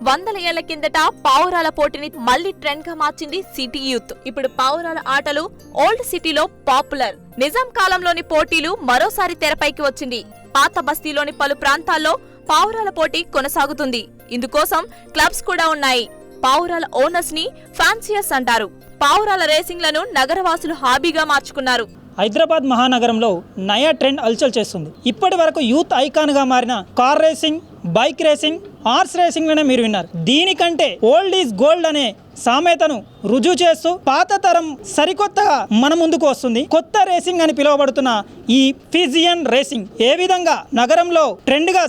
వందల ఏళ్ల కిందట పావురాల పోటీని మళ్లీ ట్రెండ్ గా మార్చింది సిటీ యూత్. ఇప్పుడు పావురాల ఆటలు ఓల్డ్ సిటీలో పాపులర్. నిజాం కాలంలోని పోటీలు మరోసారి తెరపైకి వచ్చింది. పాత బస్తీలోని పలు ప్రాంతాల్లో పావురాల పోటీ కొనసాగుతుంది. ఇందుకోసం క్లబ్స్ కూడా ఉన్నాయి. పావురాల ఓనర్స్ ని ఫ్యాన్సియర్స్ అంటారు. పావురాల రేసింగ్లను నగరవాసులు హాబీగా మార్చుకున్నారు. హైదరాబాద్ మహానగరంలో నయా ట్రెండ్ హల్చల్ చేస్తుంది. ఇప్పటి వరకు యూత్ ఐకాన్గా మారిన car racing, bike racing, horse రేసింగ్లనే మీరు విన్నారు. దీనికంటే ఓల్డ్ ఈజ్ గోల్డ్ అనే సామెతను రుజువు చేస్తూ పాత తరం సరికొత్తగా మన ముందుకు వస్తుంది. కొత్త రేసింగ్ అని పిలువబడుతున్న ఈ ఫిజియన్ రేసింగ్ ఏ విధంగా నగరంలో ట్రెండ్గా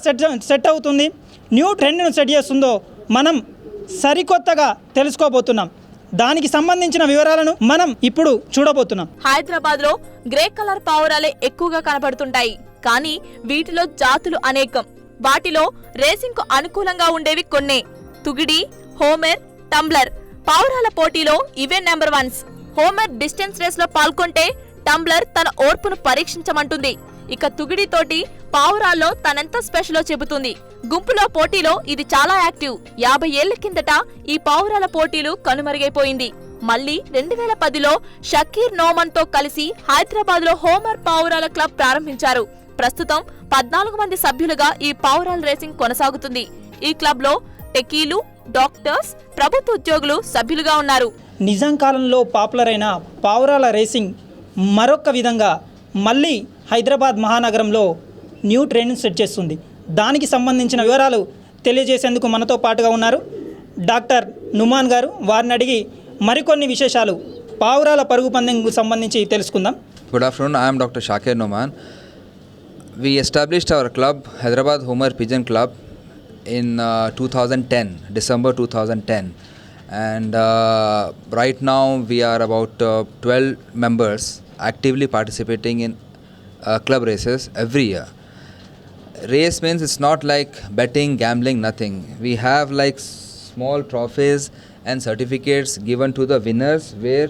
సెట్ అవుతుంది, న్యూ ట్రెండ్ను సెట్ చేస్తుందో మనం సరికొత్తగా తెలుసుకోబోతున్నాం. దానికి సంబంధించిన వివరాలను మనం ఇప్పుడు చూడబోతున్నాం. హైదరాబాద్ లో గ్రే కలర్ పావురాలే ఎక్కువగా కనబడుతుంటాయి. కానీ వీటిలో జాతులు అనేకం. వాటిలో రేసింగ్ కు అనుకూలంగా ఉండేవి కొన్నే. తుగిడి, హోమర్, టంబ్లర్. పావురాల పోటీలో ఇవే number ones. Homer distance race లో పాల్గొంటే టంబ్లర్ తన ఓర్పును పరీక్షించమంటుంది. ఇక తుగిడితోటి పావురాల్లో తనెంత స్పెషలో చెబుతుంది. గుంపులో పోటీలో ఇది చాలా యాక్టివ్. 50 ఏళ్ల కిందట ఈ పావురాల పోటీలు కనుమరుగైపోయింది. మళ్లీ 2010లో షకీర్ నోమన్ తో కలిసి హైదరాబాద్ లో హోమర్ పావురాల క్లబ్ ప్రారంభించారు. ప్రస్తుతం 14 మంది సభ్యులుగా ఈ పావురాల రేసింగ్ కొనసాగుతుంది. ఈ క్లబ్ లో టెకీలు, డాక్టర్స్, ప్రభుత్వ ఉద్యోగులు సభ్యులుగా ఉన్నారు. నిజాం కాలంలో పాపులర్ అయిన పావురాల రేసింగ్ మరొక విధంగా మళ్ళీ హైదరాబాద్ మహానగరంలో న్యూ ట్రెండ్ సెట్ చేస్తుంది. దానికి సంబంధించిన వివరాలు తెలియజేసేందుకు మనతో పాటుగా ఉన్నారు డాక్టర్ నుమాన్ గారు. వారిని అడిగి మరికొన్ని విశేషాలు పావురాల పరుగు పందెంకు సంబంధించి తెలుసుకుందాం. Good afternoon, I am Dr. Shakir Noman. We established our club, Hyderabad Homer Pigeon Club, in 2010, December 2010. And right now we are about 12 members actively participating in club races every year. Race means it's not like betting, gambling, nothing. We have like small trophies and certificates given to the winners where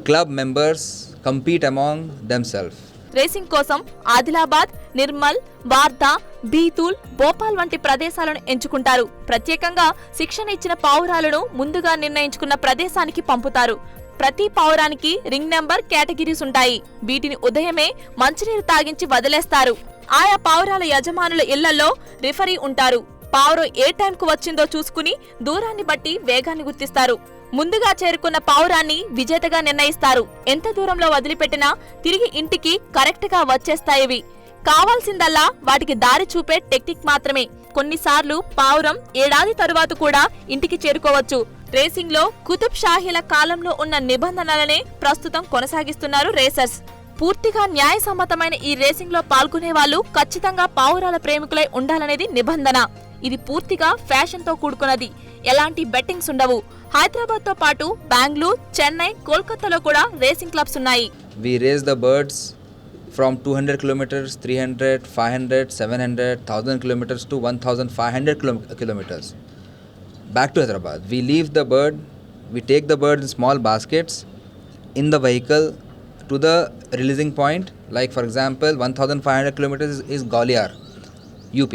club members compete among themselves. Racing కోసం ఆదిలాబాద్, నిర్మల్, వార్దా, బీతూల్, భోపాల్ వంటి ప్రదేశాలను ఎంచుకుంటారు. ప్రత్యేకంగా శిక్షణ ఇచ్చిన పావురాలను ముందుగా నిర్ణయించుకున్న ప్రదేశానికి పంపుతారు. ప్రతి పావురానికి రింగ్ నెంబర్, కేటగిరీస్ ఉంటాయి. వీటిని ఉదయమే మంచినీరు తాగించి వదిలేస్తారు. ఆయా పావురాల యజమానుల ఇళ్లలో రిఫరీ ఉంటారు. పావురం ఏ టైంకు వచ్చిందో చూసుకుని దూరాన్ని బట్టి వేగాన్ని గుర్తిస్తారు. ముందుగా చేరుకున్న పావురాన్ని విజేతగా నిర్ణయిస్తారు. ఎంత దూరంలో వదిలిపెట్టినా తిరిగి ఇంటికి కరెక్ట్ గా వచ్చేస్తాయివి. కావాల్సిందల్లా వాటికి దారి చూపే టెక్నిక్ మాత్రమే. కొన్నిసార్లు పావురం ఏడాది తరువాత కూడా ఇంటికి చేరుకోవచ్చు. రేసింగ్ లో కుతుబ్ షాహీల కాలంలో ఉన్న నిబంధనలనే ప్రస్తుతం కొనసాగిస్తున్నారు రేసర్స్. పూర్తిగా న్యాయసమ్మతమైన ఈ రేసింగ్ లో పాల్గొనే వాళ్ళు ఖచ్చితంగా పావురాల ప్రేమికులై ఉండాలనేది నిబంధన. ఇది పూర్తిగా ఫ్యాషన్ తో కూడుకున్నది. ఎలాంటి బెట్టింగ్స్ ఉండవు. హైదరాబాద్ తో పాటు బెంగళూరు, చెన్నై, కోల్కతాలో కూడా రేసింగ్ క్లబ్స్ ఉన్నాయి. We raise the birds from 200 kilometers, 300, 500, 700, 1000 kilometers to 1500 kilometers. Back to Hyderabad. We leave the bird, we take the bird in small baskets in the vehicle to the releasing point. Like for example, 1500 kilometers is Gwalior, UP.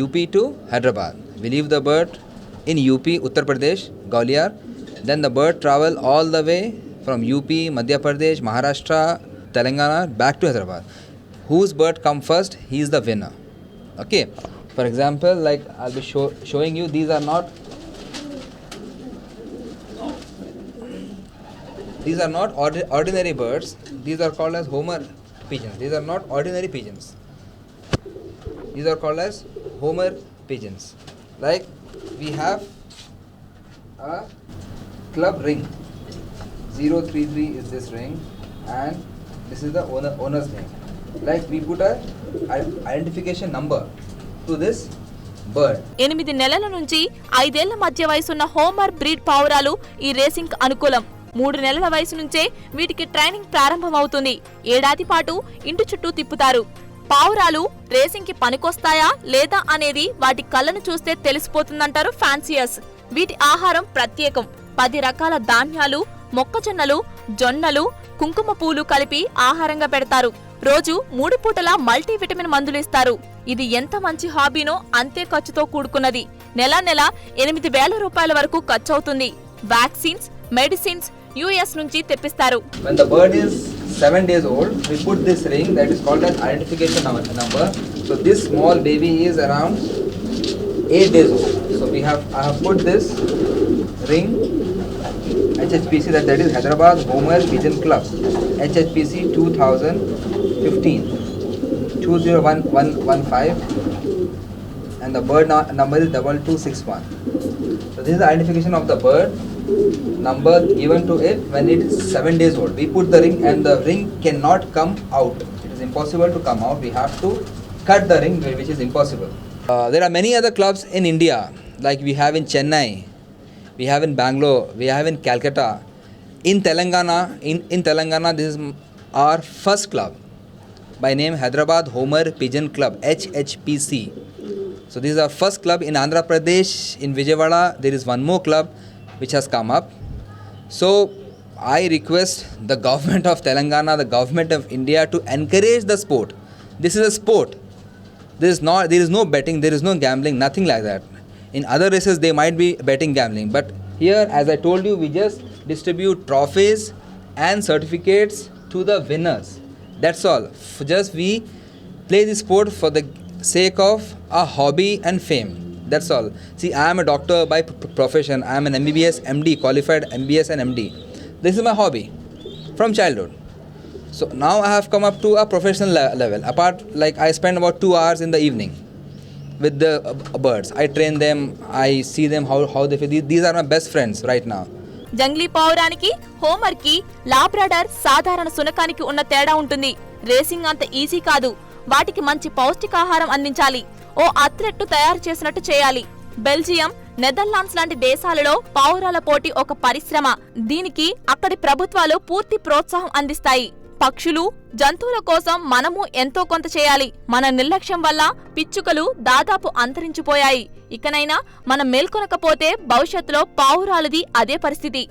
UP to Hyderabad. We leave the bird in UP, Uttar Pradesh, Gwalior. Then the bird travel all the way from UP, Madhya Pradesh, Maharashtra, Telangana back to Hyderabad. Whose bird come first, he is the winner. Okay. For example, like I'll be showing you, these are not ordinary birds. These are called as Homer pigeons. These are not ordinary pigeons. These are called as Homer pigeons. Like we have a club ring. 033 is this ring, and this is the owner's name. Like we put a identification number to this bird. 8 నెలల నుంచి 5 ఏళ్ల మధ్య వయసున్న Homer breed పావురాలు ఈ racing అనుకూలం. 3 నెలల వయసు నుంచే వీటికి ట్రైనింగ్ ప్రారంభమవుతుంది. ఏడాది పాటు ఇంటి చుట్టూ తిప్పుతారు. పావురాలు రేసింగ్ కి పనికొస్తాయా లేదా అనేది వాటి కళ్ళను చూస్తే తెలిసిపోతుందంటారు ఫ్యాన్సియర్స్. వీటి ఆహారం ప్రత్యేకం. 10 రకాల ధాన్యాలు, మొక్కజొన్నలు, జొన్నలు, కుంకుమ పూలు కలిపి ఆహారంగా పెడతారు. రోజు 3 పూటలా మల్టీవిటమిన్ మందులు ఇస్తారు. ఇది ఎంత మంచి హాబీనో అంతే ఖర్చుతో కూడుకున్నది. నెల 8,000 రూపాయల వరకు ఖర్చు అవుతుంది. వ్యాక్సిన్స్, మెడిసిన్స్ US నుంచి తెప్పిస్తారు. When the bird is 7 days old, we put this ring that is called as identification number. So this small baby is around 8 days old. So I have put this ring, HHPC, that is Hyderabad Homer Pigeon Club, HHPC 2015, 20115, and the bird number is 2261. So this is the identification of the bird number given to it when it is 7 days old. We put the ring and the ring cannot come out. It is impossible to come out. We have to cut the ring, which is impossible. There are many other clubs in India, like we have in Chennai, we have in Bangalore, we have in Calcutta. In Telangana, this is our first club by name Hyderabad Homer Pigeon Club, HHPC. So this is our first club. In Andhra Pradesh, in Vijayawada, there is one more club which has come up. So I request the government of Telangana, the government of India to encourage the sport. This is a sport. There is no betting, there is no gambling, nothing like that. In other races they might be betting, gambling, but here, as I told you, we just distribute trophies and certificates to the winners. That's all. Just we play the sport for the sake of a hobby and fame. That's all. See, I am a doctor by profession. I am an MBBS, MD, qualified MBS and MD. This is my hobby from childhood. So now I have come up to a professional level. Apart, like I spend about 2 hours in the evening with the birds. I train them. I see them how they feel. These are my best friends right now. జంగ్లీ పావురానికి, homer కి, labrador సాధారణ సునకానికి ఉన్న తేడా ఉంటుంది. Racing అంత easy కాదు. వాటికి మంచి పౌష్టికాహారం అందించాలి. ఓ అథ్లెట్ తయారు చేసినట్టు చేయాలి. బెల్జియం, నెదర్లాండ్స్ లాంటి దేశాలలో పావురాల పోటీ ఒక పరిశ్రమ. దీనికి అక్కడి ప్రభుత్వాలు పూర్తి ప్రోత్సాహం అందిస్తాయి. పక్షులు, జంతువుల కోసం మనము ఎంతో కొంత చేయాలి. మన నిర్లక్ష్యం వల్ల పిచ్చుకలు దాదాపు అంతరించిపోయాయి. ఇకనైనా మనం మేల్కొనకపోతే భవిష్యత్తులో పావురాలది అదే పరిస్థితి.